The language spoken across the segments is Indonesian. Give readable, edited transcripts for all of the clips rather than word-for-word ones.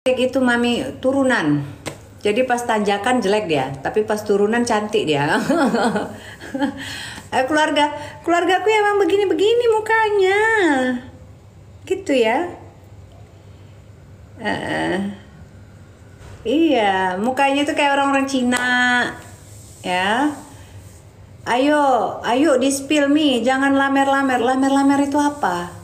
Itu mami turunan. Jadi pas tanjakan jelek dia, tapi pas turunan cantik dia. Keluargaku emang begini-begini mukanya. Gitu ya. Iya, mukanya tuh kayak orang-orang Cina. Ya. Ayo di-spill Mi, jangan lamer-lamer. Lamer-lamer itu apa?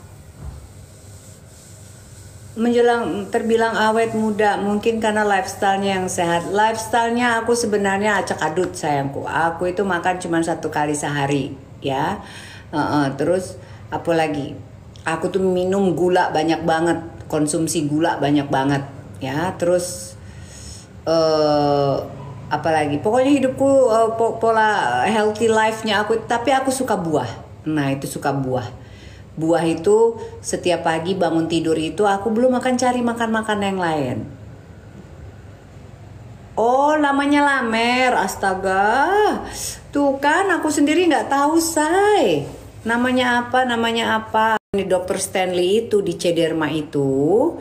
Menjelang terbilang awet muda, mungkin karena lifestyle-nya yang sehat. Lifestyle-nya aku sebenarnya acak adut sayangku. Aku itu makan cuma 1 kali sehari, ya. Terus apa lagi? Aku tuh minum gula banyak banget, konsumsi gula banyak banget, ya. Terus apa lagi? Pokoknya hidupku pola healthy life-nya aku. Tapi aku suka buah. Nah itu suka buah. Buah itu setiap pagi bangun tidur itu aku belum akan cari makan yang lain. Oh namanya lamer, astaga. Tuh kan aku sendiri nggak tahu say. Namanya apa? Ini Dr. Stanley itu di Cederma itu.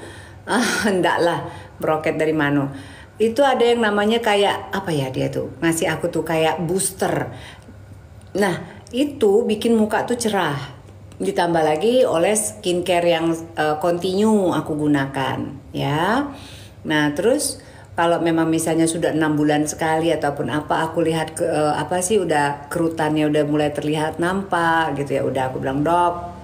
Enggak lah, broket dari mana. Itu ada yang namanya kayak apa ya dia tuh ngasih aku tuh kayak booster. Nah itu bikin muka tuh cerah. Ditambah lagi oleh skincare yang continue aku gunakan ya. Nah terus kalau memang misalnya sudah 6 bulan sekali ataupun apa aku lihat apa sih udah kerutannya udah mulai terlihat nampak gitu ya, udah aku bilang dok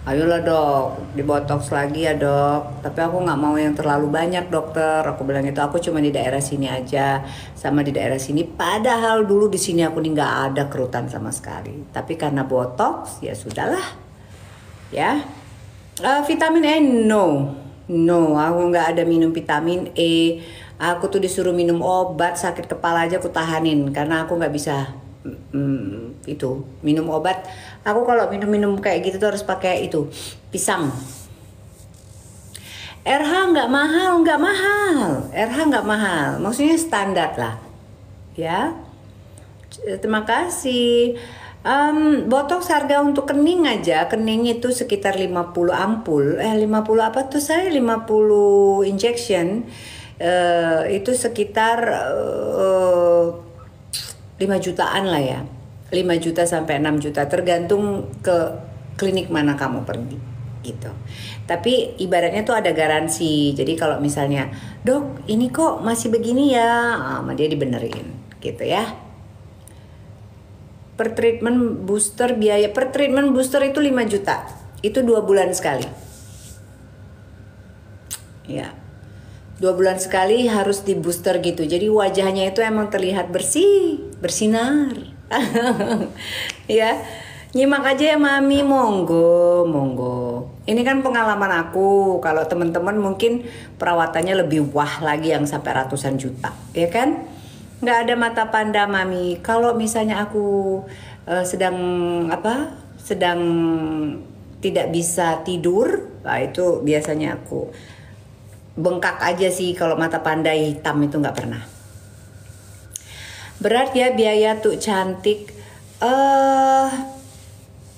ayolah dok dibotox lagi ya dok, tapi aku nggak mau yang terlalu banyak dokter, aku bilang itu aku cuma di daerah sini aja sama di daerah sini, padahal dulu di sini aku nih nggak ada kerutan sama sekali, tapi karena botox ya sudahlah ya. Vitamin E no aku nggak ada minum vitamin E, aku tuh disuruh minum obat sakit kepala aja aku tahanin karena aku nggak bisa itu minum obat. Aku kalau minum kayak gitu tuh harus pakai itu pisang. RH nggak mahal, RH nggak mahal, maksudnya standar lah ya. Terima kasih. Botox harga untuk kening aja, kening itu sekitar 50 ampul 50 apa tuh saya 50 injection itu sekitar 5 jutaan lah ya, 5 juta sampai 6 juta tergantung ke klinik mana kamu pergi gitu. Tapi ibaratnya tuh ada garansi, jadi kalau misalnya dok ini kok masih begini ya, sama dia dibenerin gitu ya. Per treatment booster biaya per treatment booster itu 5 juta, itu 2 bulan sekali ya. 2 bulan sekali harus di booster gitu. Jadi wajahnya itu emang terlihat bersih, bersinar. Ya, nyimak aja ya Mami, monggo. Ini kan pengalaman aku. Kalau teman-teman mungkin perawatannya lebih wah lagi yang sampai ratusan juta, ya kan? Nggak ada mata panda Mami. Kalau misalnya aku sedang tidak bisa tidur, nah itu biasanya aku bengkak aja sih. Kalau mata panda hitam itu nggak pernah. Berat ya biaya tuh cantik.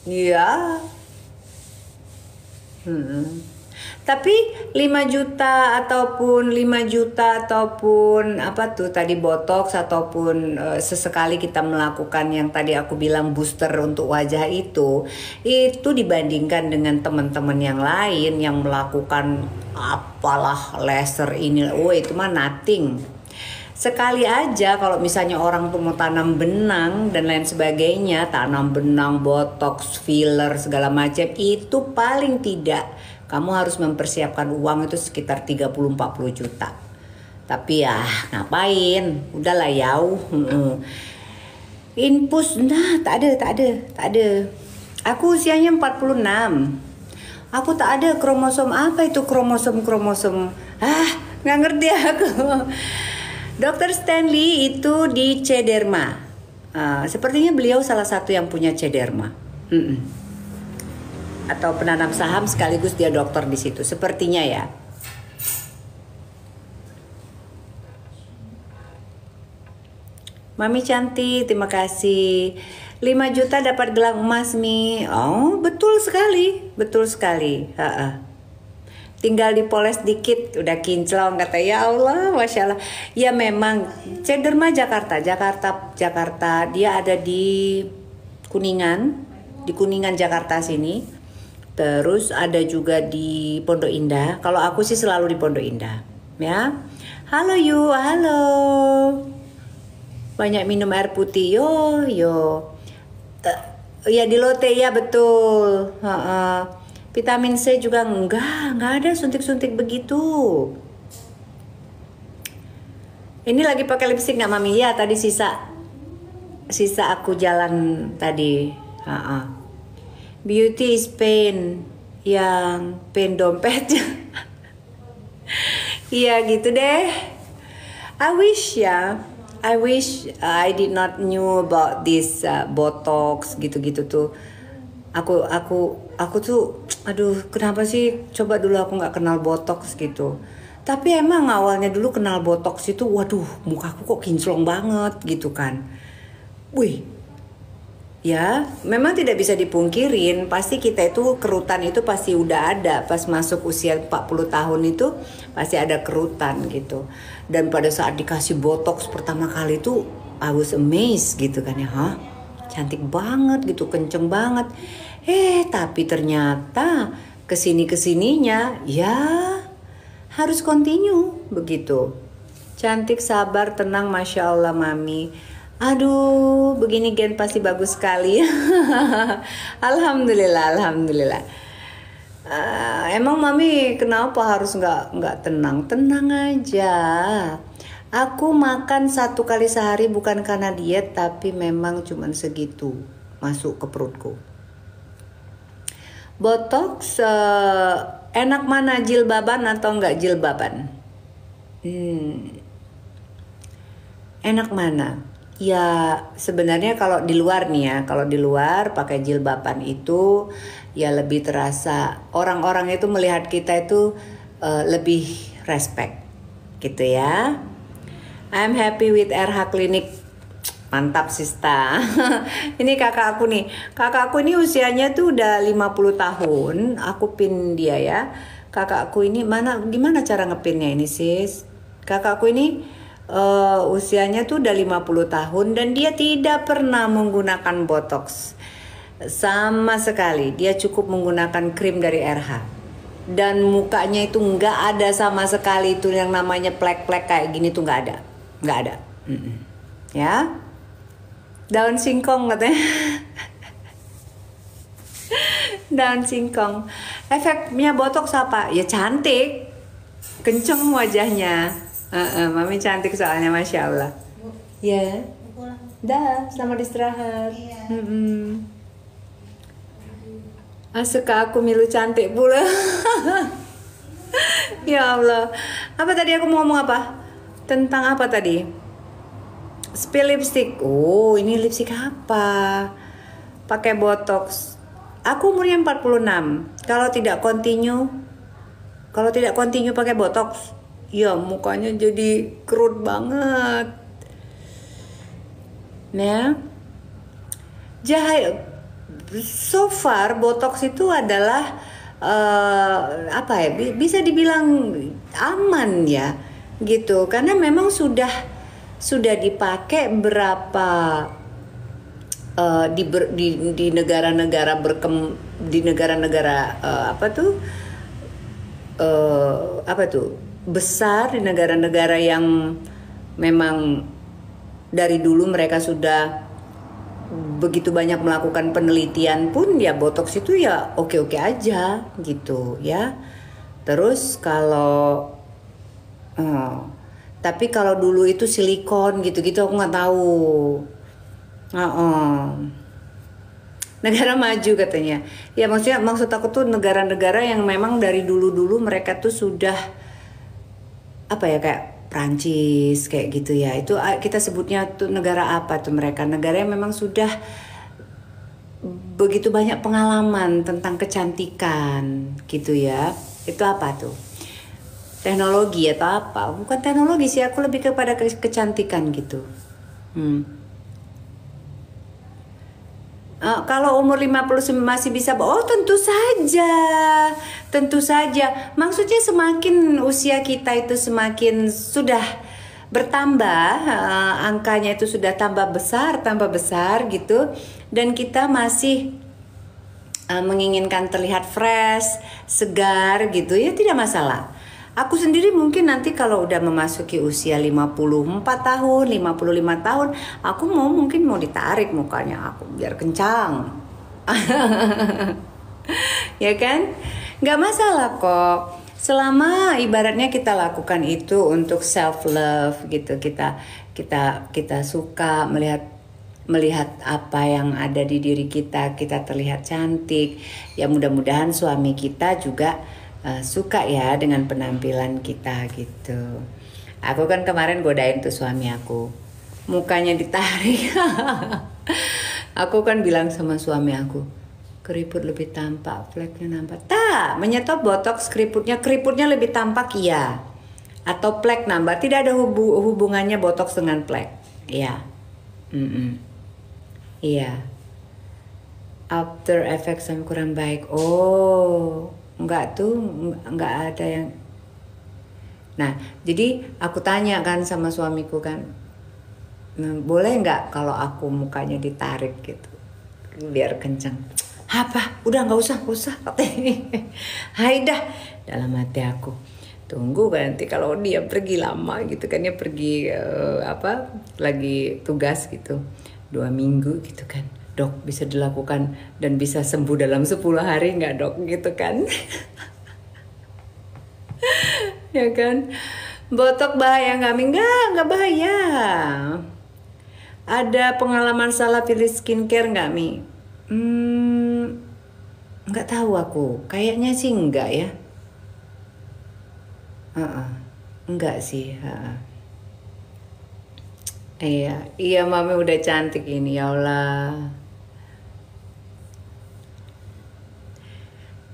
Ya. Tapi 5 juta ataupun apa tuh tadi botox ataupun sesekali kita melakukan yang tadi aku bilang booster untuk wajah itu dibandingkan dengan teman-teman yang lain yang melakukan apalah laser ini, itu mah nothing. Sekali aja kalau misalnya orang tuh mau tanam benang dan lain sebagainya, tanam benang, botox, filler segala macam, itu paling tidak kamu harus mempersiapkan uang itu sekitar 30-40 juta. Tapi ya ngapain, udahlah yauh. Infus, nah tak ada. Aku usianya 46. Aku tak ada kromosom, apa itu kromosom. Nggak ngerti aku. Dr. Stanley itu di Cederma. Sepertinya beliau salah satu yang punya Cederma. Atau penanam saham sekaligus dia dokter di situ. Sepertinya ya. Mami cantik, terima kasih. 5 juta dapat gelang emas Mi. Oh, betul sekali. tinggal dipoles dikit udah kinclong, kata. Ya Allah, Masya Allah. Ya memang Cederma Jakarta, dia ada di Kuningan Jakarta sini. Terus ada juga di Pondok Indah. Kalau aku sih selalu di Pondok Indah, ya. Halo Yu, halo. Banyak minum air putih, yo. Ya di Lotte ya, betul. Vitamin C juga enggak ada suntik-suntik begitu. Ini lagi pakai lipstick nggak Mami? Ya, tadi sisa aku jalan tadi. Beauty is pain, yang pain dompetnya. Iya gitu deh. I wish I did not knew about this botox gitu-gitu tuh. Aku tuh, aduh, kenapa sih? Coba dulu aku nggak kenal botox gitu. Tapi emang awalnya dulu kenal botox itu, waduh, mukaku kok kinclong banget gitu kan. Wih, ya memang tidak bisa dipungkirin, pasti kita itu kerutan itu pasti udah ada. Pas masuk usia 40 tahun itu pasti ada kerutan gitu. Dan pada saat dikasih botox pertama kali itu I was amazed gitu kan ya. Cantik banget gitu, kenceng banget. Tapi ternyata kesininya ya harus continue begitu. Cantik, sabar, tenang, Masya Allah Mami. Aduh, begini Gen pasti bagus sekali. Alhamdulillah. Emang Mami kenapa harus nggak tenang? Tenang aja. Aku makan 1 kali sehari bukan karena diet, tapi memang cuman segitu masuk ke perutku. Botox enak mana, jilbaban atau nggak jilbaban? Enak mana? Ya sebenarnya kalau di luar nih ya, kalau di luar pakai jilbaban itu ya lebih terasa, orang-orang itu melihat kita itu lebih respect gitu ya. I'm happy with RH Clinic. Mantap Sista. Ini kakak aku nih. Kakak aku ini usianya tuh udah 50 tahun. Aku pin dia ya. Kakak aku ini gimana cara ngepinnya ini sis? Kakak aku ini usianya tuh udah 50 tahun dan dia tidak pernah menggunakan botox sama sekali. Dia cukup menggunakan krim dari RH dan mukanya itu nggak ada sama sekali itu yang namanya plek-plek kayak gini tuh nggak ada. Ya, daun singkong katanya. Daun singkong. Efeknya botox apa? Ya cantik, kenceng wajahnya. Mami cantik soalnya, Masya Allah. Ya. Dah, selamat istirahat. Iya. Suka aku milu cantik pula. Ya Allah. Apa tadi aku mau ngomong apa? Tentang apa tadi? Spill lipstick. Oh, ini lipstick apa? Pakai botox. Aku umurnya 46. Kalau tidak continue pakai botox, ya mukanya jadi kerut banget. Nah, so far botox itu adalah bisa dibilang aman ya, gitu. Karena memang sudah dipakai berapa di negara-negara besar, di negara-negara yang memang dari dulu mereka sudah begitu banyak melakukan penelitian pun ya botox itu ya oke-oke aja gitu ya. Terus tapi kalau dulu itu silikon gitu-gitu aku nggak tahu. Negara maju katanya. Ya maksud aku tuh negara-negara yang memang dari dulu-dulu mereka tuh sudah kayak Prancis kayak gitu ya. Itu kita sebutnya tuh negara apa tuh mereka? Negara yang memang sudah begitu banyak pengalaman tentang kecantikan gitu ya. Itu apa tuh? Teknologi atau apa? Bukan teknologi sih, aku lebih kepada kecantikan gitu. Kalau umur 50 masih bisa, oh tentu saja. Tentu saja. Maksudnya semakin usia kita itu semakin sudah bertambah, angkanya itu sudah tambah besar gitu. Dan kita masih menginginkan terlihat fresh, segar gitu ya, tidak masalah. Aku sendiri mungkin nanti kalau udah memasuki usia 54 tahun, 55 tahun, aku mungkin mau ditarik mukanya aku biar kencang. Ya kan? Nggak masalah kok. Selama ibaratnya kita lakukan itu untuk self love gitu, kita suka melihat apa yang ada di diri kita terlihat cantik. Ya mudah-mudahan suami kita juga suka ya dengan penampilan kita gitu. Aku kan kemarin godain tuh suami aku, mukanya ditarik. Aku kan bilang sama suami aku, keriput lebih tampak, fleknya nampak. Tak, menyetop botox keriputnya lebih tampak iya. Atau plek nambah, tidak ada hubungannya botox dengan plek. Iya. Iya. After effect sama kurang baik. Oh. Enggak tuh, enggak ada yang. Nah, jadi aku tanya kan sama suamiku kan, boleh nggak kalau aku mukanya ditarik gitu, biar kenceng. Apa? Udah nggak usah. Hai dah, dalam hati aku. Tunggu kan nanti kalau dia pergi lama gitu kan, dia pergi lagi tugas gitu, 2 minggu gitu kan. Dok, bisa dilakukan dan bisa sembuh dalam 10 hari nggak dok gitu kan? Ya kan? Botok bahaya nggak? Nggak bahaya. Ada pengalaman salah pilih skincare nggak Mi? Nggak tahu aku. Kayaknya sih enggak ya. Enggak sih. Iya Mami udah cantik ini ya Allah.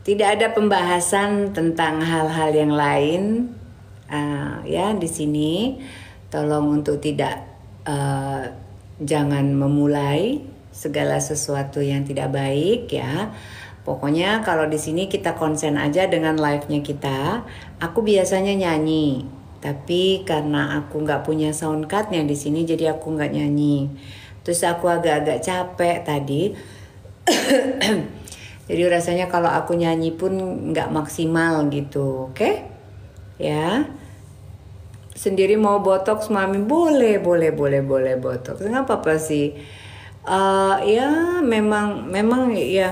Tidak ada pembahasan tentang hal-hal yang lain ya di sini. Tolong untuk tidak jangan memulai segala sesuatu yang tidak baik ya. Pokoknya kalau di sini kita konsen aja dengan live-nya kita. Aku biasanya nyanyi, tapi karena aku nggak punya sound card-nya di sini, jadi aku nggak nyanyi. Terus aku agak-agak capek tadi. Jadi rasanya kalau aku nyanyi pun nggak maksimal gitu, oke? Ya. Sendiri mau botox Mami boleh botox. Nggak apa-apa sih. Ya memang ya.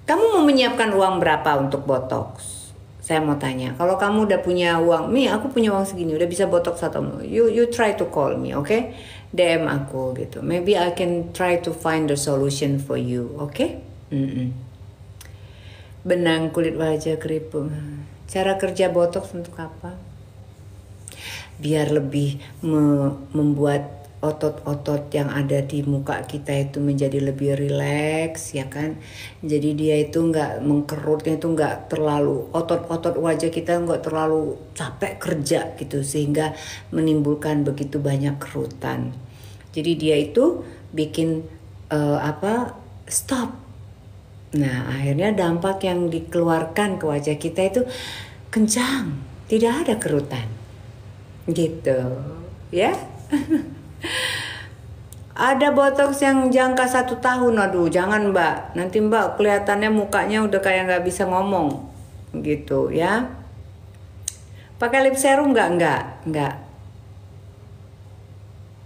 Kamu mau menyiapkan uang berapa untuk botox? Saya mau tanya. Kalau kamu udah punya uang, Mi, aku punya uang segini, udah bisa botox atau you try to call me, okay? DM aku gitu. Maybe I can try to find the solution for you, okay? Benang kulit wajah keriput. Cara kerja botox untuk apa? Biar lebih membuat otot-otot yang ada di muka kita itu menjadi lebih rileks ya kan. Jadi dia itu nggak mengkerutnya, itu nggak terlalu, otot-otot wajah kita nggak terlalu capek kerja gitu sehingga menimbulkan begitu banyak kerutan. Jadi dia itu bikin stop. Nah akhirnya dampak yang dikeluarkan ke wajah kita itu kencang, tidak ada kerutan gitu ya. Ada botox yang jangka 1 tahun, aduh jangan Mbak, nanti Mbak kelihatannya mukanya udah kayak nggak bisa ngomong gitu ya. Pakai lip serum nggak.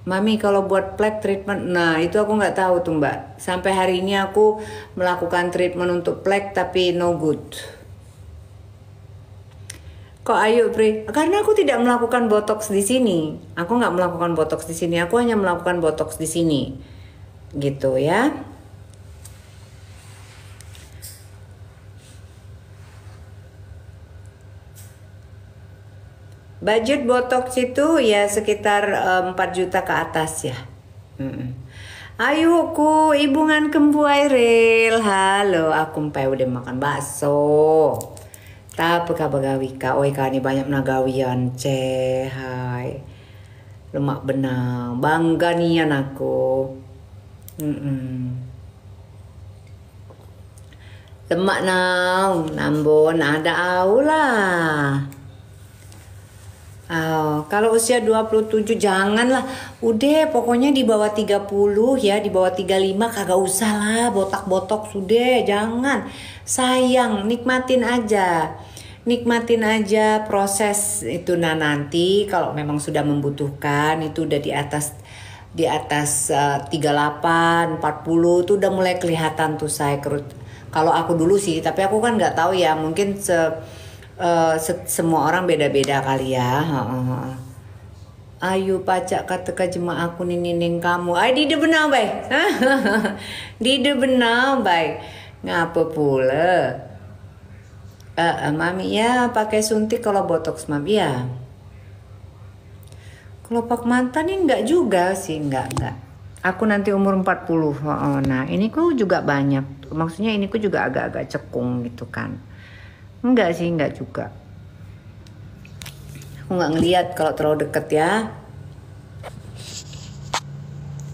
Mami kalau buat plek treatment, nah itu aku nggak tahu tuh Mbak. Sampai hari ini aku melakukan treatment untuk plek tapi no good. Kok ayo Pri? Karena aku tidak melakukan botox di sini. Aku nggak melakukan botox di sini. Aku hanya melakukan botox di sini, gitu ya. Budget botox itu ya sekitar 4 juta ke atas ya. Ayo ku ibungan kembuai rel. Halo, aku mpai udah makan bakso. Tapi kabagawi ka, oi kani banyak nagawian hai. Lemak benang, bangga nian aku. Lemak nambon ada lah. Kalau usia 27 janganlah. Udah pokoknya di bawah 30 ya, di bawah 35 kagak usah lah botak-botok sudah, jangan. Sayang, nikmatin aja. Nikmatin aja proses itu. Nah nanti kalau memang sudah membutuhkan itu udah di atas 38, 40 tuh udah mulai kelihatan tuh saya kerut. Kalau aku dulu sih, tapi aku kan nggak tahu ya, mungkin semua orang beda-beda kali ya. Ayo pacak kata ke jemaah aku nining kamu. Ay di benau bay. Di benau bay. Ngapa pula? Mami ya pakai suntik kalau botox mami ya. Kalau pak mantan ini enggak juga sih, enggak. Aku nanti umur 40. Nah, ini ku juga banyak. Maksudnya ini ku juga agak-agak cekung gitu kan. Enggak sih, enggak juga. Aku enggak ngelihat kalau terlalu deket ya.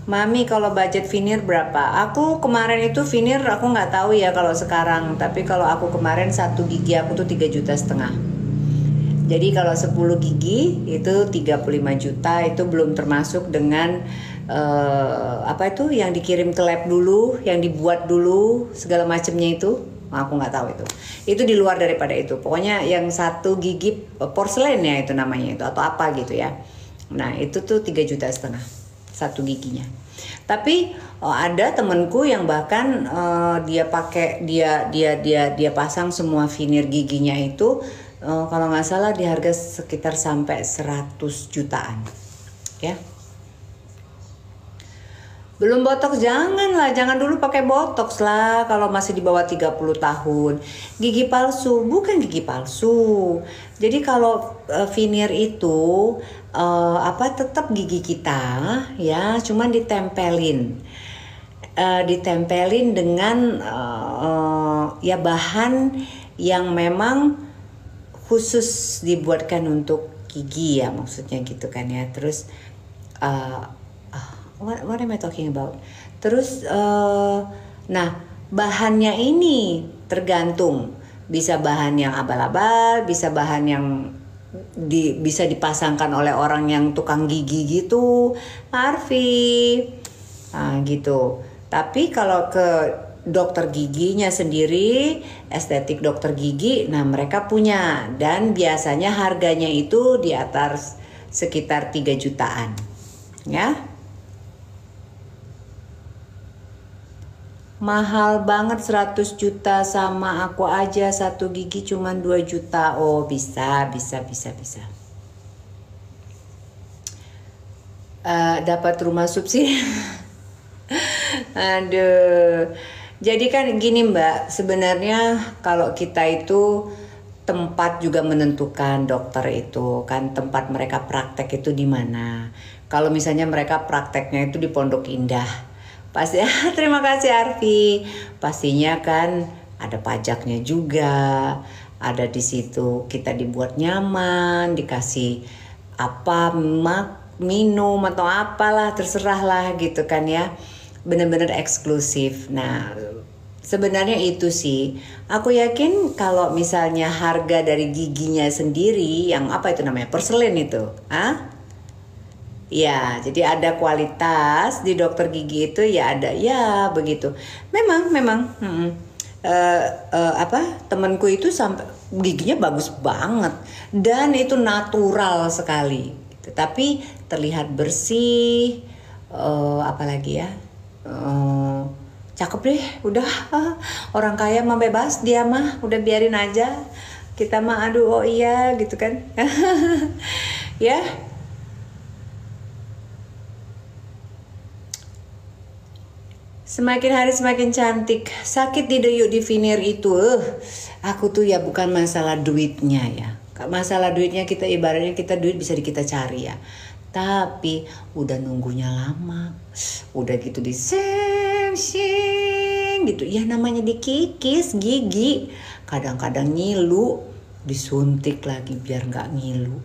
Mami kalau budget veneer berapa? Aku kemarin itu veneer aku nggak tahu ya kalau sekarang. Tapi kalau aku kemarin 1 gigi aku tuh 3,5 juta. Jadi kalau 10 gigi itu 35 juta. Itu belum termasuk dengan apa itu yang dikirim ke lab dulu, yang dibuat dulu segala macamnya itu. Aku nggak tahu itu. Itu di luar daripada itu. Pokoknya yang 1 gigi porselen ya itu namanya itu atau apa gitu ya. Nah itu tuh 3,5 juta 1 giginya. Tapi ada temenku yang bahkan dia pasang semua veneer giginya itu kalau nggak salah di harga sekitar sampai 100 jutaan ya. Belum botox jangan dulu pakai botox lah kalau masih di bawah 30 tahun. Gigi palsu bukan gigi palsu. Jadi kalau veneer itu tetap gigi kita ya, cuman ditempelin dengan ya bahan yang memang khusus dibuatkan untuk gigi ya, maksudnya gitu kan ya. Terus what am I talking about? Terus nah bahannya ini tergantung, bisa bahan yang abal-abal, bisa bahan yang bisa dipasangkan oleh orang yang tukang gigi gitu, Arfi, gitu. Tapi kalau ke dokter giginya sendiri, estetik dokter gigi, nah mereka punya dan biasanya harganya itu di atas sekitar 3 jutaan, ya. Mahal banget 100 juta sama aku aja 1 gigi cuman 2 juta. Oh bisa. Dapat rumah subsidi. Aduh. Jadi kan gini Mbak, sebenarnya kalau kita itu tempat juga menentukan dokter itu kan, tempat mereka praktek itu di mana. Kalau misalnya mereka prakteknya itu di Pondok Indah, pasti terima kasih Arfi. Pastinya kan ada pajaknya juga. Ada di situ kita dibuat nyaman, dikasih apa minum atau apalah terserah lah gitu kan ya. Benar-benar eksklusif. Nah, sebenarnya itu sih. Aku yakin kalau misalnya harga dari giginya sendiri yang apa itu namanya? Porselen itu. Ya, jadi ada kualitas di dokter gigi itu ya ada ya begitu. Memang temanku itu sampai giginya bagus banget dan itu natural sekali. Tapi terlihat bersih, apalagi ya, cakep deh. Udah orang kaya mah bebas dia mah, udah biarin aja. Kita mah aduh oh iya gitu kan, ya. Semakin hari semakin cantik. Sakit di deyuk di veneer itu. Aku tuh ya bukan masalah duitnya ya. Masalah duitnya kita ibaratnya duit bisa kita cari ya. Tapi udah nunggunya lama. Udah gitu di semsing gitu. Ya namanya dikikis gigi. Kadang-kadang ngilu. Disuntik lagi biar gak ngilu.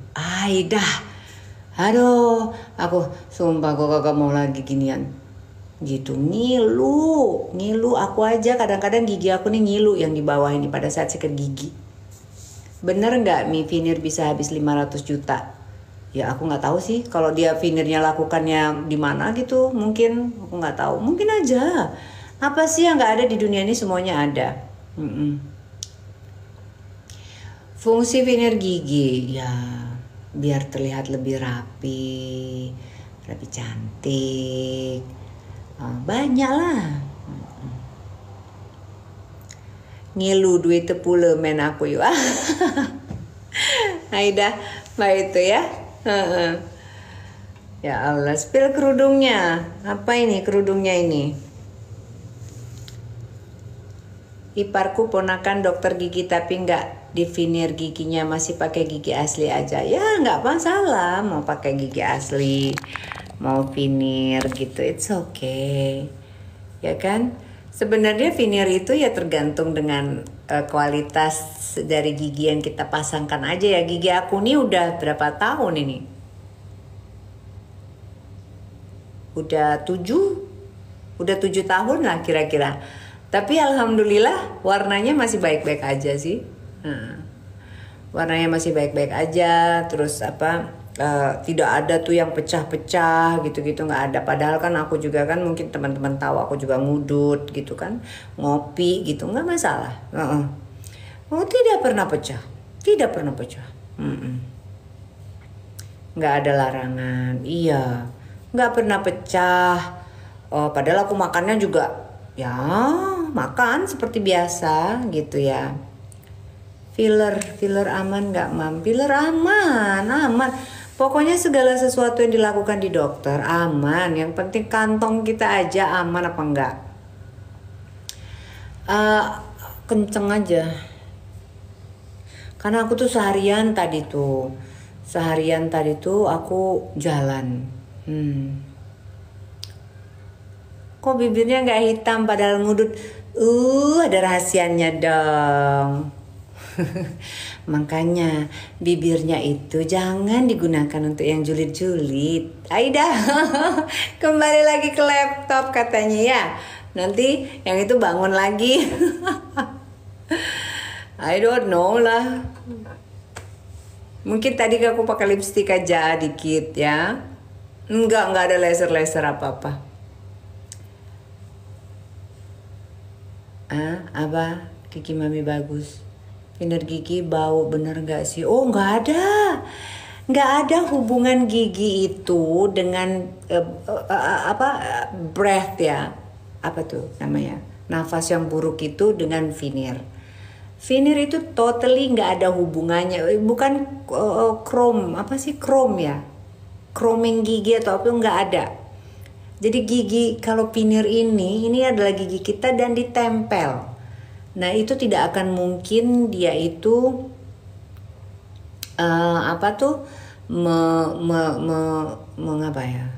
Aduh, aku sumpah gue kagak mau lagi ginian. Gitu, ngilu aku aja kadang-kadang gigi aku nih ngilu yang di bawah ini pada saat sikat gigi. Bener nggak Mi Finir bisa habis 500 juta? Ya aku nggak tahu sih kalau dia Finirnya lakukannya di mana gitu, mungkin aku nggak tahu, mungkin aja. Apa sih yang nggak ada di dunia ini, semuanya ada. Fungsi Finir gigi ya biar terlihat lebih rapi, lebih cantik. Banyak lah. Ngilu duit tepule men aku yuk. Aida, baik itu ya. Ya Allah, spill kerudungnya. Apa ini kerudungnya ini? Iparku ponakan dokter gigi tapi nggak di veneer giginya, masih pakai gigi asli aja. Ya nggak masalah mau pakai gigi asli, mau veneer gitu, it's okay. Ya kan? Sebenarnya veneer itu ya tergantung dengan kualitas dari gigi yang kita pasangkan aja ya. Gigi aku nih udah berapa tahun ini? Udah 7 tahun lah kira-kira. Tapi alhamdulillah warnanya masih baik-baik aja sih. Warnanya masih baik-baik aja. Terus tidak ada tuh yang pecah-pecah gitu-gitu, nggak ada. Padahal kan aku juga kan, mungkin teman-teman tahu aku juga ngudut gitu kan, ngopi gitu, nggak masalah. Oh tidak pernah pecah, tidak pernah pecah. Nggak ada larangan, iya, nggak pernah pecah. Padahal aku makannya juga ya makan seperti biasa gitu ya. Filler aman nggak Mam? Filler aman. Pokoknya segala sesuatu yang dilakukan di dokter aman. Yang penting kantong kita aja aman apa enggak. Kenceng aja. Karena aku tuh seharian tadi tuh aku jalan. Kok bibirnya nggak hitam padahal ngudut? Ada rahasianya dong. Makanya bibirnya itu jangan digunakan untuk yang julid-julid. Aida, kembali lagi ke laptop katanya ya. Nanti yang itu bangun lagi. I don't know lah. Mungkin tadi aku pakai lipstick aja dikit ya. Enggak ada laser apa-apa. Apa? Gigi Mami bagus. Veneer gigi bau bener gak sih? Oh nggak ada hubungan gigi itu dengan breath ya, apa tuh namanya, nafas yang buruk itu dengan veneer. Veneer itu totally nggak ada hubungannya, bukan chrome ya, chroming gigi atau apa, nggak ada. Jadi gigi kalau veneer ini adalah gigi kita dan ditempel. Nah itu tidak akan mungkin dia itu mengapa ya?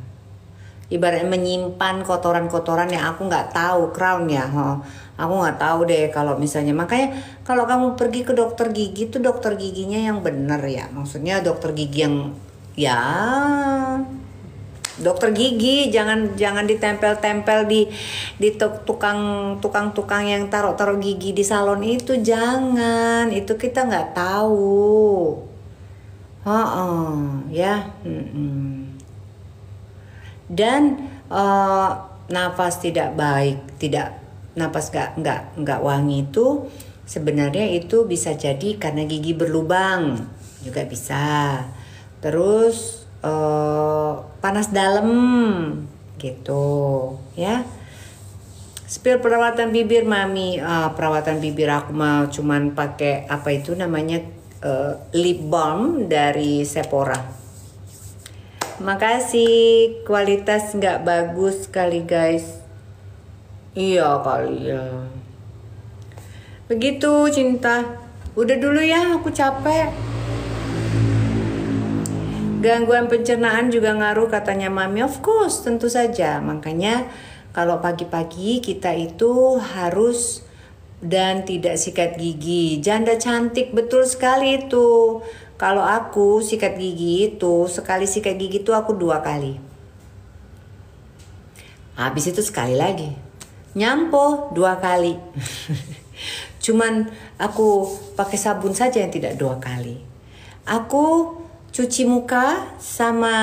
Ibaratnya menyimpan kotoran-kotoran yang aku nggak tahu, crown ya, aku nggak tahu deh kalau misalnya. Makanya kalau kamu pergi ke dokter gigi tuh dokter giginya yang bener ya, maksudnya dokter gigi yang ya. Dokter gigi jangan ditempel-tempel di tukang yang taruh gigi di salon itu, jangan, itu kita nggak tahu. Ya. Dan nafas tidak baik, nafas nggak wangi itu sebenarnya itu bisa jadi karena gigi berlubang juga bisa. Terus panas dalam gitu ya. Spill perawatan bibir Mami. Perawatan bibir aku mah cuman pakai apa itu namanya lip balm dari Sephora. Makasih, kualitas nggak bagus kali guys. Iya kali ya. Begitu cinta. Udah dulu ya, aku capek. Gangguan pencernaan juga ngaruh katanya Mami. Of course, tentu saja. Makanya kalau pagi-pagi kita itu harus dan tidak sikat gigi. Janda cantik, betul sekali itu. Kalau aku sikat gigi itu, sekali sikat gigi itu aku 2 kali. Habis itu sekali lagi. Nyampo 2 kali. Cuman aku pakai sabun saja yang tidak 2 kali. Aku cuci muka sama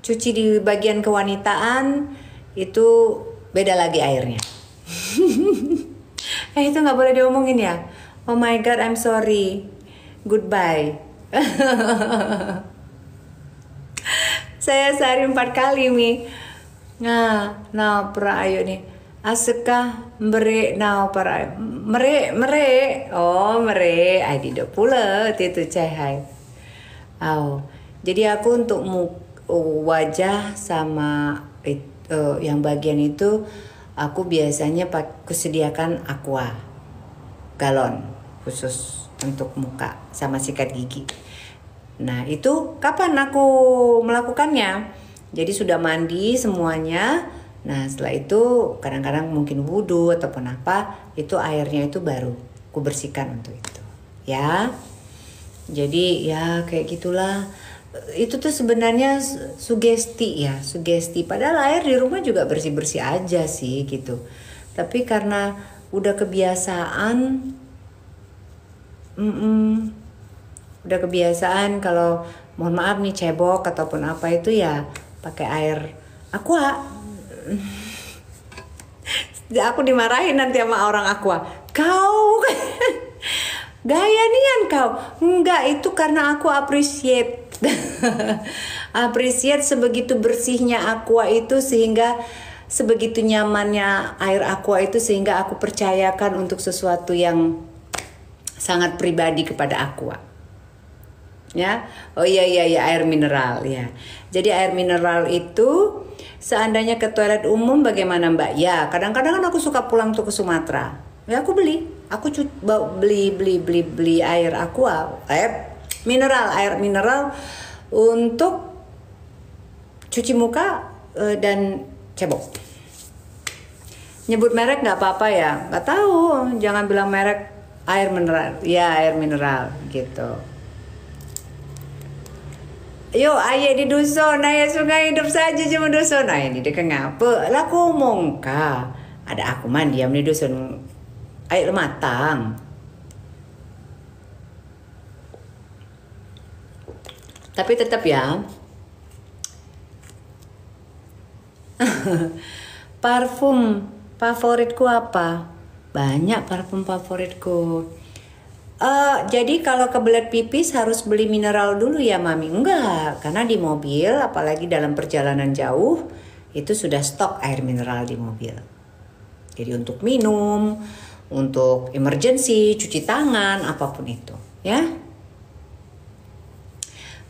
cuci di bagian kewanitaan itu beda lagi airnya. Itu nggak boleh diomongin ya. Oh my god, I'm sorry. Goodbye. Saya sehari 4 kali mi. Nah pra ayo nih. Aseka mere now para mere. Oh mere. Ay di do pula itu cahai. Jadi aku untuk wajah sama yang bagian itu aku biasanya aku sediakan aqua galon khusus untuk muka sama sikat gigi. Nah itu kapan aku melakukannya? Jadi sudah mandi semuanya. Nah setelah itu kadang-kadang mungkin wudhu ataupun apa, itu airnya itu baru aku bersihkan untuk itu. Ya, jadi ya kayak gitulah. Itu tuh sebenarnya sugesti ya, sugesti. Padahal air di rumah juga bersih-bersih aja sih gitu. Tapi karena udah kebiasaan, udah kebiasaan kalau mohon maaf nih cebok ataupun apa itu ya pakai air aqua. Aku dimarahin nanti sama orang aqua. Kau gaya nian kau. Enggak, itu karena aku appreciate. Appreciate sebegitu bersihnya aqua itu sehingga sebegitu nyamannya air aqua itu sehingga aku percayakan untuk sesuatu yang sangat pribadi kepada aqua. Ya. Oh iya air mineral ya. Jadi air mineral itu seandainya ke toilet umum bagaimana Mbak? Ya, kadang-kadang kan aku suka pulang tuh ke Sumatera. Ya aku beli. Aku beli air aqua, air mineral untuk cuci muka dan cebok. Nyebut merek nggak apa-apa ya, nggak tahu. Jangan bilang merek air mineral. Ya air mineral gitu. Yo ayah di dusun, ayah sungai hidup saja cuma dusun. Ayah di dekat ngapa? Lah aku ngomong ka. Ada aku mandi diam di dusun. Air matang. Tapi tetap ya. Parfum favoritku apa? Banyak parfum favoritku. Jadi kalau kebelet pipis harus beli mineral dulu ya Mami? Enggak, karena di mobil apalagi dalam perjalanan jauh itu sudah stok air mineral di mobil. Jadi untuk minum, untuk emergency, cuci tangan, apapun itu ya.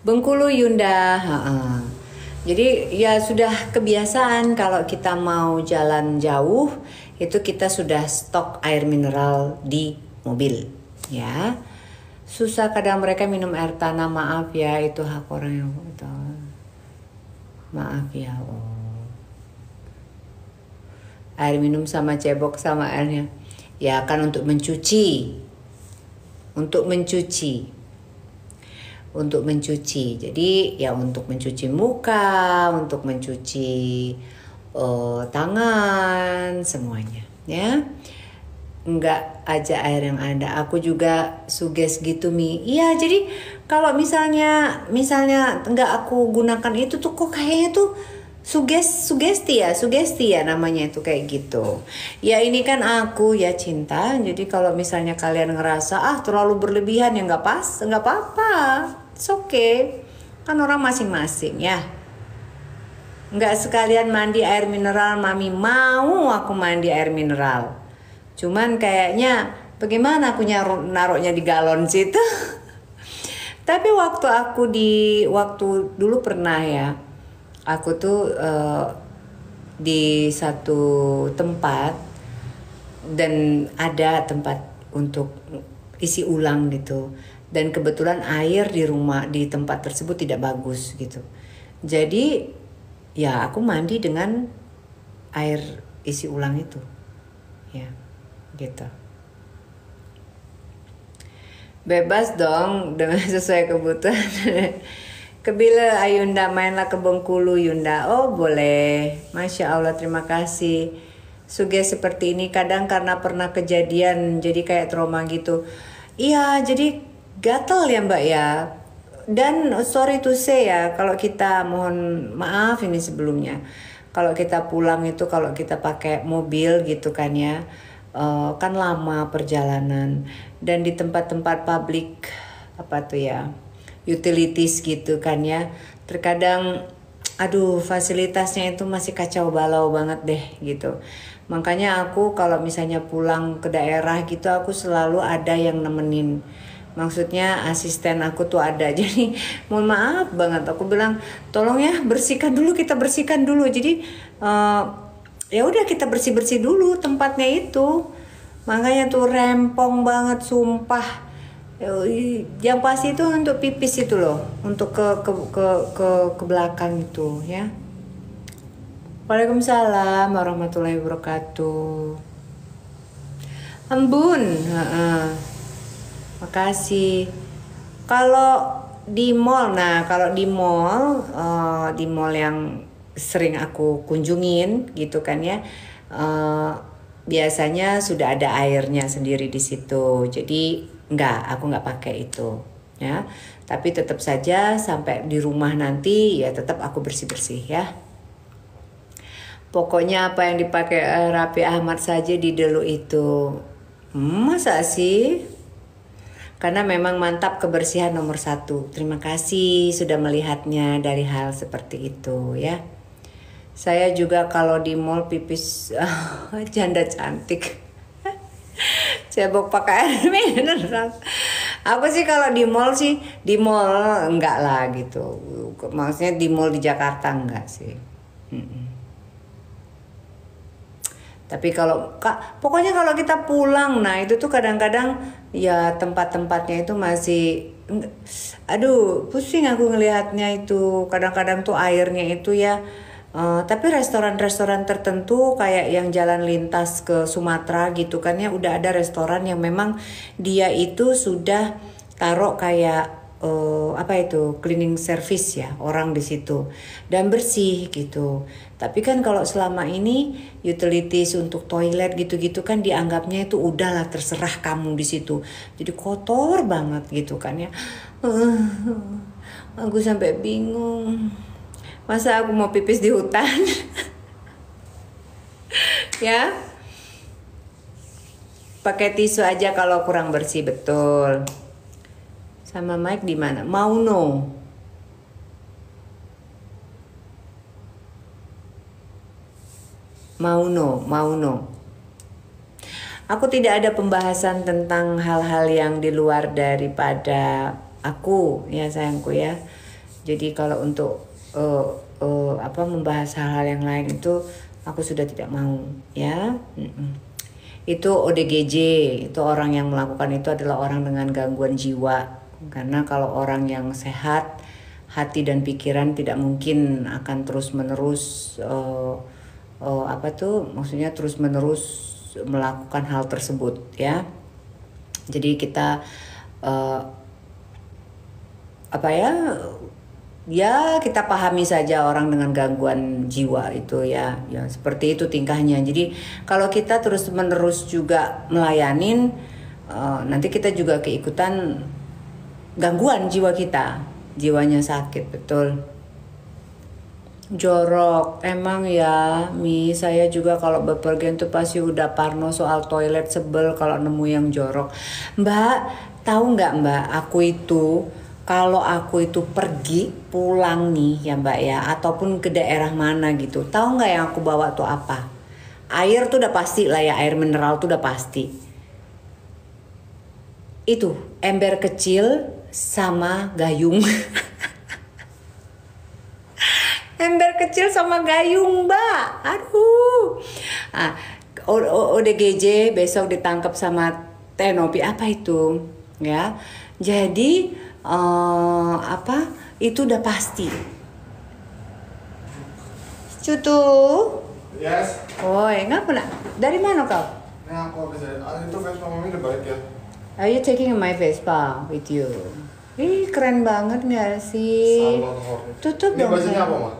Bengkulu Yunda. Jadi ya sudah kebiasaan kalau kita mau jalan jauh itu kita sudah stok air mineral di mobil. Ya, susah kadang mereka minum air tanah, maaf ya itu hak orang yang itu. Maaf ya. Air minum sama cebok sama airnya. Ya kan untuk mencuci. Jadi ya untuk mencuci muka, untuk mencuci tangan, semuanya ya. Enggak aja air yang ada. Aku juga suges gitu Mi. Iya, jadi kalau misalnya enggak aku gunakan itu tuh kok kayaknya tuh sugesti ya namanya itu kayak gitu. Ya ini kan aku ya cinta. Jadi kalau misalnya kalian ngerasa terlalu berlebihan ya enggak apa-apa. It's okay. Kan orang masing-masing ya. Enggak sekalian mandi air mineral, Mami mau aku mandi air mineral. Cuman kayaknya bagaimana aku naruhnya di galon situ. Tapi waktu dulu pernah ya. Aku tuh di satu tempat dan ada tempat untuk isi ulang gitu. Dan kebetulan air di tempat tersebut tidak bagus gitu. Jadi ya aku mandi dengan air isi ulang itu. Ya. Gitu. Bebas dong dengan sesuai kebutuhan. Kebila Ayunda mainlah ke Bengkulu Yunda. Oh boleh. Masya Allah terima kasih. Suges seperti ini kadang karena pernah kejadian jadi kayak trauma gitu. Iya jadi gatel ya Mbak ya. Dan sorry to say ya kalau kita mohon maaf ini sebelumnya. Kalau kita pulang itu kalau kita pakai mobil gitu kan ya. Kan lama perjalanan dan di tempat-tempat publik apa tuh ya utilities gitu kan ya terkadang aduh fasilitasnya itu masih kacau balau banget deh gitu. Makanya aku kalau misalnya pulang ke daerah gitu aku selalu ada yang nemenin, maksudnya asisten aku tuh ada. Jadi mohon maaf banget aku bilang tolong ya bersihkan dulu, kita bersihkan dulu. Jadi ya udah kita bersih-bersih dulu tempatnya itu. Makanya tuh rempong banget sumpah. Yang pasti itu untuk pipis itu loh, untuk ke belakang itu ya. Waalaikumsalam warahmatullahi wabarakatuh. Embun, makasih. Kalau di mall, nah kalau di mall yang sering aku kunjungin gitu kan ya, biasanya sudah ada airnya sendiri di situ. Jadi aku nggak pakai itu ya. Tapi tetap saja sampai di rumah nanti ya tetap aku bersih-bersih ya. Pokoknya apa yang dipakai Raffi Ahmad saja di dulu itu. Masa sih? Karena memang mantap kebersihan nomor 1. Terima kasih sudah melihatnya dari hal seperti itu ya. Saya juga kalau di mall pipis janda cantik. Cebok pakai air mineral. Aku sih kalau di mall enggak lah gitu. Maksudnya di mall di Jakarta enggak sih. Tapi pokoknya kalau kita pulang, nah itu tuh kadang-kadang ya tempat-tempatnya itu masih, aduh pusing aku ngelihatnya itu. Kadang-kadang tuh airnya itu ya, tapi restoran-restoran tertentu kayak yang jalan lintas ke Sumatera gitu kan ya, udah ada restoran yang memang dia itu sudah taruh kayak cleaning service ya orang di situ dan bersih gitu. Tapi kan kalau selama ini utilities untuk toilet gitu-gitu kan dianggapnya itu udahlah terserah kamu di situ. Jadi kotor banget gitu kan ya. Aku sampai bingung. Masa aku mau pipis di hutan? Ya. Pakai tisu aja kalau kurang bersih, betul. Sama Mike di mana? Mauno. Aku tidak ada pembahasan tentang hal-hal yang di luar daripada aku ya sayangku ya. Jadi kalau untuk membahas hal-hal yang lain itu aku sudah tidak mau ya. Itu ODGJ, itu orang yang melakukan itu adalah orang dengan gangguan jiwa. Karena kalau orang yang sehat hati dan pikiran tidak mungkin akan terus-menerus maksudnya terus-menerus melakukan hal tersebut ya. Jadi kita kita pahami saja orang dengan gangguan jiwa itu ya seperti itu tingkahnya. Jadi kalau kita terus-menerus juga melayanin, nanti kita juga keikutan gangguan jiwa kita, jiwanya sakit, betul. Jorok, emang ya saya juga kalau bepergian tuh pasti udah parno soal toilet, sebel kalau nemu yang jorok. Mbak, tahu nggak Mbak, kalau aku itu pergi pulang nih ya Mbak ya, ataupun ke daerah mana gitu, tahu nggak yang aku bawa tuh apa? Air tuh udah pasti lah ya, air mineral tuh udah pasti. Itu ember kecil sama gayung. Ember kecil sama gayung Mbak, aduh. ODGJ besok ditangkap sama Tenopi apa itu ya. Jadi itu udah pasti. Cutu. Yes. Oi, ngapa nak? Dari mana kau? Nah, aku habis itu Vespa mami udah balik ya. Are you taking my Vespa with you? Ih, keren banget nggak sih? Salon Hornet. Tutup Ini dong. bajunya sayang. apa, Ma?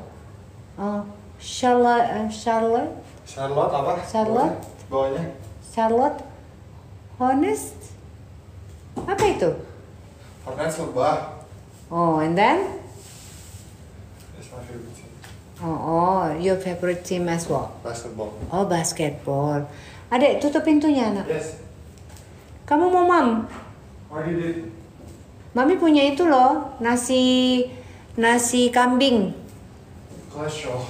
Oh, Charlotte, Charlotte apa? Charlotte. Bawahnya? Charlotte, honest. Apa itu? Hornet lebah. Oh, and then? It's my favorite team. Oh, your favorite team as well. Basketball. Oh, basketball. Adek, tutup pintunya, nak. Yes. Kamu mau mam? What did it? Mami punya itu loh, nasi kambing. Cholesterol.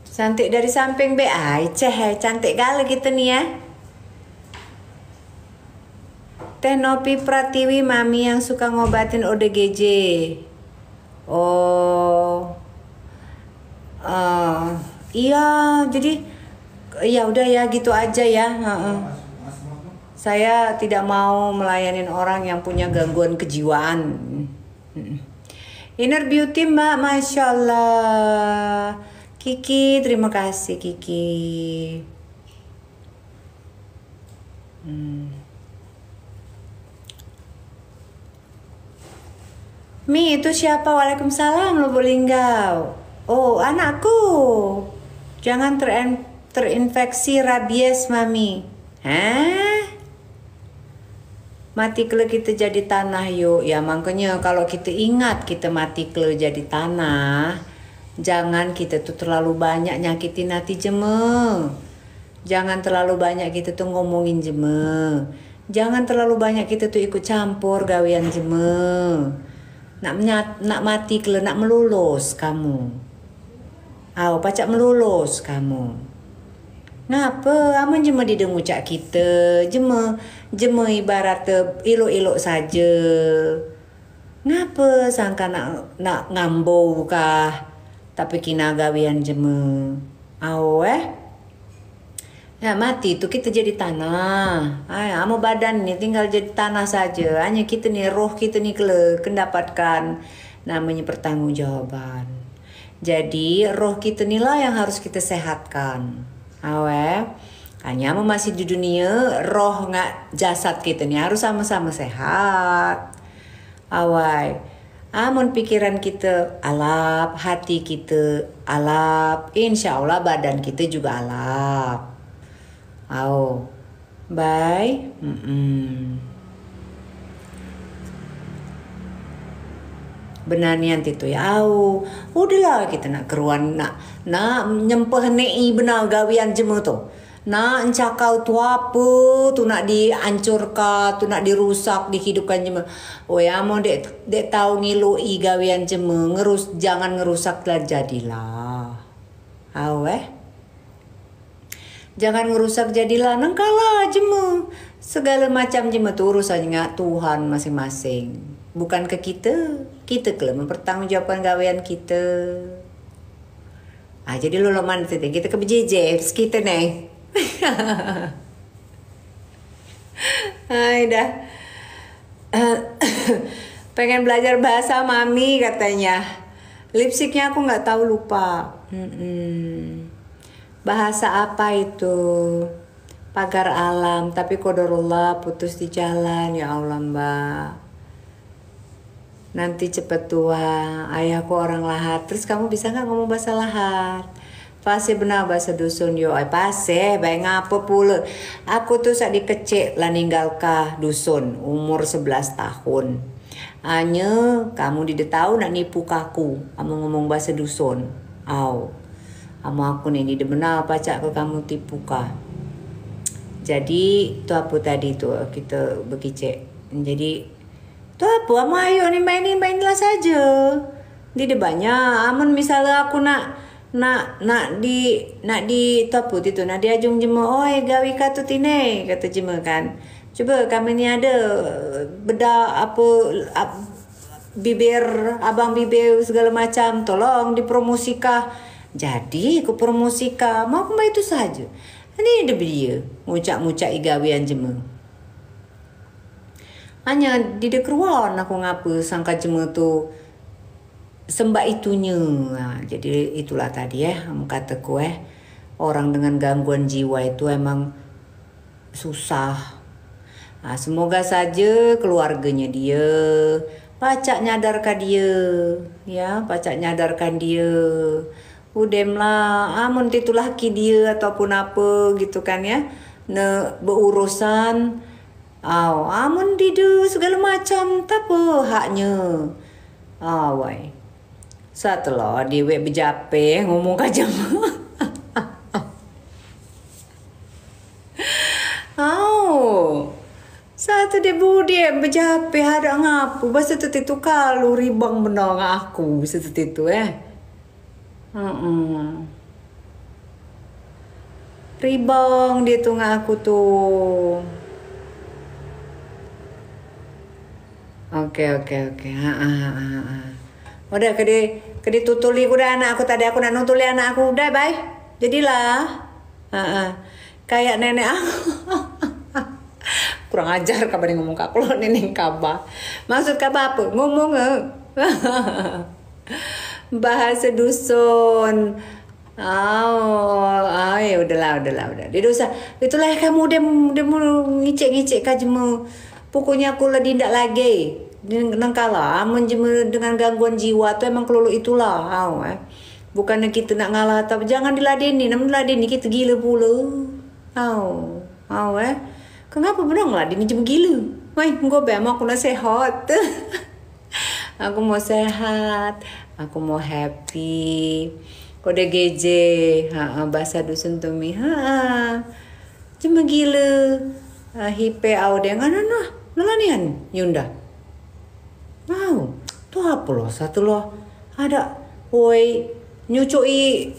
Cantik dari samping be, cantik kali kita nih ya. Teh Nopi Pratiwi, mami yang suka ngobatin ODGJ. Oh, iya, jadi ya udah ya gitu aja ya. Saya tidak mau melayanin orang yang punya gangguan kejiwaan. Inner Beauty Mbak, Masya Allah. Kiki, terima kasih Kiki. Mi, itu siapa? Waalaikumsalam, Lubulinggau. Oh, anakku. Jangan terinfeksi rabies, Mami. Hah? Mati kele kita jadi tanah yuk. Ya makanya kalau kita ingat kita mati kele jadi tanah, jangan kita tuh terlalu banyak nyakitin hati jeme. Jangan terlalu banyak kita tuh ngomongin jeme. Jangan terlalu banyak kita tuh ikut campur gawean jeme. Nak mati kele nak melulus kamu. Pacak melulus kamu. Ngapa aman jema didengucak kita jema ibarat ilok-ilok saja. Ngapa sangka nak ngambau kah tapi kina gawian jema. Nah mati itu kita jadi tanah. Amo badan nih tinggal jadi tanah saja. Hanya kita nih roh kita nih mendapatkan namanya pertanggungjawaban. Jadi roh kita inilah yang harus kita sehatkan. Hanya masih di dunia roh nggak jasad kita nih harus sama-sama sehat. Amun pikiran kita alap, hati kita alap, insya Allah badan kita juga alap. Bye. Benar nian itu ya. Udahlah kita nak keruan nak nyempeh nei benar gawian jemu tu. Nak encakau tu apa tu nak dihancurkan, tu nak dirusak, dihidupkan jemu. Mau dek tahu ngilui gawian jemu, jangan ngerusak lah jadilah. Jangan ngerusak jadilah, nengkalah jemu. Segala macam jemu tu urusannya Tuhan masing-masing. Bukan ke kita kelem mempertanggungjawabkan gawean kita. Jadi lo mana tu kita ke BJJ kita nih. Dah. Pengen belajar bahasa mami katanya. Lipstiknya aku nggak tahu lupa. Bahasa apa itu? Pagar alam, tapi qadarullah putus di jalan. Ya Allah Mbak. Nanti cepet tua, ayahku orang Lahat. Terus kamu bisa nggak ngomong bahasa Lahat? Pasti benar bahasa dusun yo. Pasti, baik ngapa pula. Aku tuh saat dikecek lah ninggal kah dusun, umur 11 tahun. Hanya kamu tidak tahu nak nipu kaku, kamu ngomong bahasa dusun. Kamu aku nih tidak benar pacak ke kamu tipu kah. Jadi tu apa tadi tu kita berkicek. Jadi tu apa? Ayo nih mainin saja. Tidak banyak. Amun misalnya aku nak di tu apa itu nak diajung jema. Gawi katu tine kata jema kan. Coba kami ni ada beda bibir abang bibir segala macam. Tolong dipromosikan. Jadi aku promosikan. Mau kembali itu saja. Ini ada dia ngucak-ngucak igawian jema. Hanya di dekruan aku ngapa sangka jema tu sembah itunya. Jadi itulah tadi kamu kataku orang dengan gangguan jiwa itu emang susah. Semoga saja keluarganya dia pacak nyadarkan dia, ya, pacak nyadarkan dia. Udemlah, amun itu laki dia ataupun apa gitu kan ya, berurusan, amun dia segala macam, tak apa haknya. Wai. Setelah dia berjape ngomong kajam. Satu dia budi berjape ada ngapu bahasa tu kalau ribang benar aku bisa tu ribang dia tu ngaku tuh. Oke. Udah kedi tutuli udah anak aku tadi aku nak nutuli anak aku udah bye. Jadilah. Kayak nenek aku. Kurang ajar kabar ngomong kak lo nenek kabar. Maksud kabar apa? Ngomong bahasa dusun. Ya udahlah. Dia dosa. Itulah kamu dia mau ngicek kamu. Pokoknya aku lah tindak lagi. Nengkala amun dengan gangguan jiwa tuh emang kelulu itulah. Bukannya kita nak ngalah tapi jangan diladeni. Namun diladeni kita gila pula. Kenapa benar ngeladeni cuma gila? Wah, aku nak sehat. Aku mau sehat. Aku mau happy. Kode geje. Bahasa dusun tumi. Cuma gila. Hipe aude ngana nalanian Yunda. Wow, tuh apa loh satu loh. Ada woi nyucui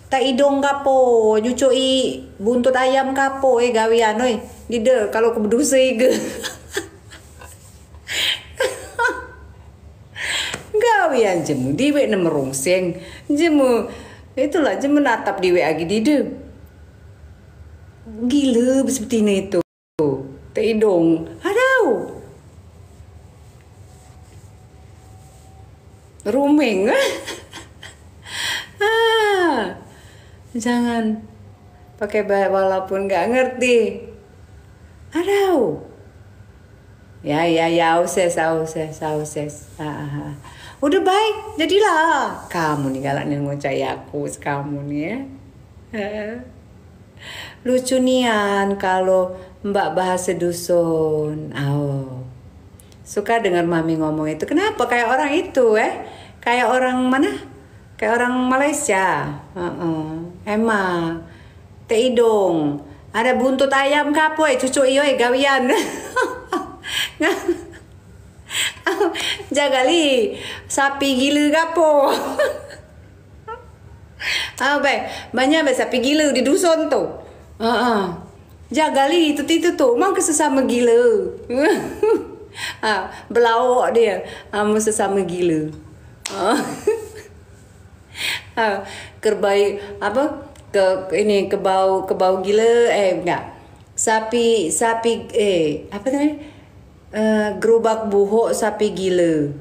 tak idong kapo, nyucui buntut ayam kapo gawian oi. Dide kalau kebedusa ge. Gawian jemu diwe nemerungseng. Jemu itulah jemu natap diwe agi dide. Gila seperti ini itu. Tak idong. Aduh. Ruming. Jangan pakai walaupun nggak ngerti. Aduh. Ya, auses. Udah baik, jadilah. Kamu nih galanin ngocai aku, kamu nih ya. Lucu nian kalau Mbak bahasa dusun. Suka dengar mami ngomong itu. Kenapa kayak orang itu Kayak orang mana? Kayak orang Malaysia. Emang teidong. Ada buntut ayam kapo cucu iyo gawian. Jagali sapi gila kapo. Banyak sapi gila di dusun tuh. Jagali itu tuh mau sesama gila. Belawak dia sama sesama gila. Kerbai apa ke bau gila enggak sapi apa namanya gerobak buhok sapi gila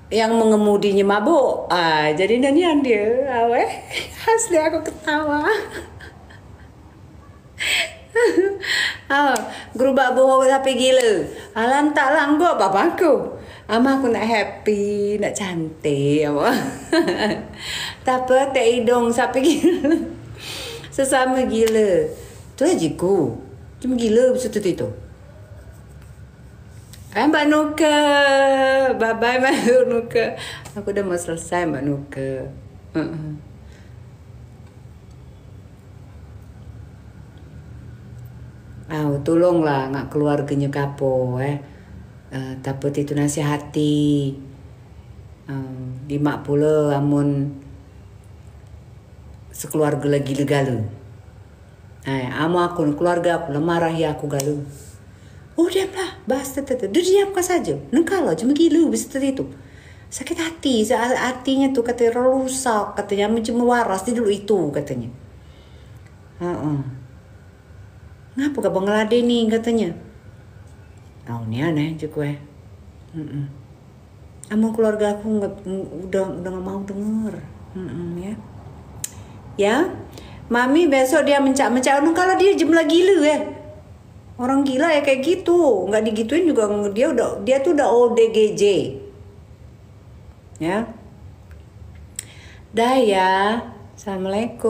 yang mengemudinya mabuk jadi nyanyian dia asli aku ketawa. Gerobak buhok sapi gila alam tak langgo bapakku. Ama aku nak happy, nak cantik apa. Tapi tak hidung sapi gila. Sesama gila. Tu aja ku. Cuma gila betul itu. Mbak Nuka. Bye-bye Mbak Nuka. Aku dah mau selesai Mbak Nuka. Tolonglah ngak keluarganya kapo tapi itu nasihati di mak pula amun sekeluarga lagi legalu. Amo aku keluarga aku marahi aku galu. Udah lah, basta dia diamkan saja. Nengkalo cuma gilu bisa itu. Sakit hati, artinya tuh katanya rusak, katanya cuma waras di dulu itu katanya. Ngapa gak ngeladeni katanya? Ini aneh aja gue. Ama keluarga aku udah gak mau denger. Ya, mami besok dia mencak. Kalau dia jumlah gila Orang gila ya kayak gitu, nggak digituin juga dia tuh udah ODGJ. Ya. Dah ya. Assalamualaikum.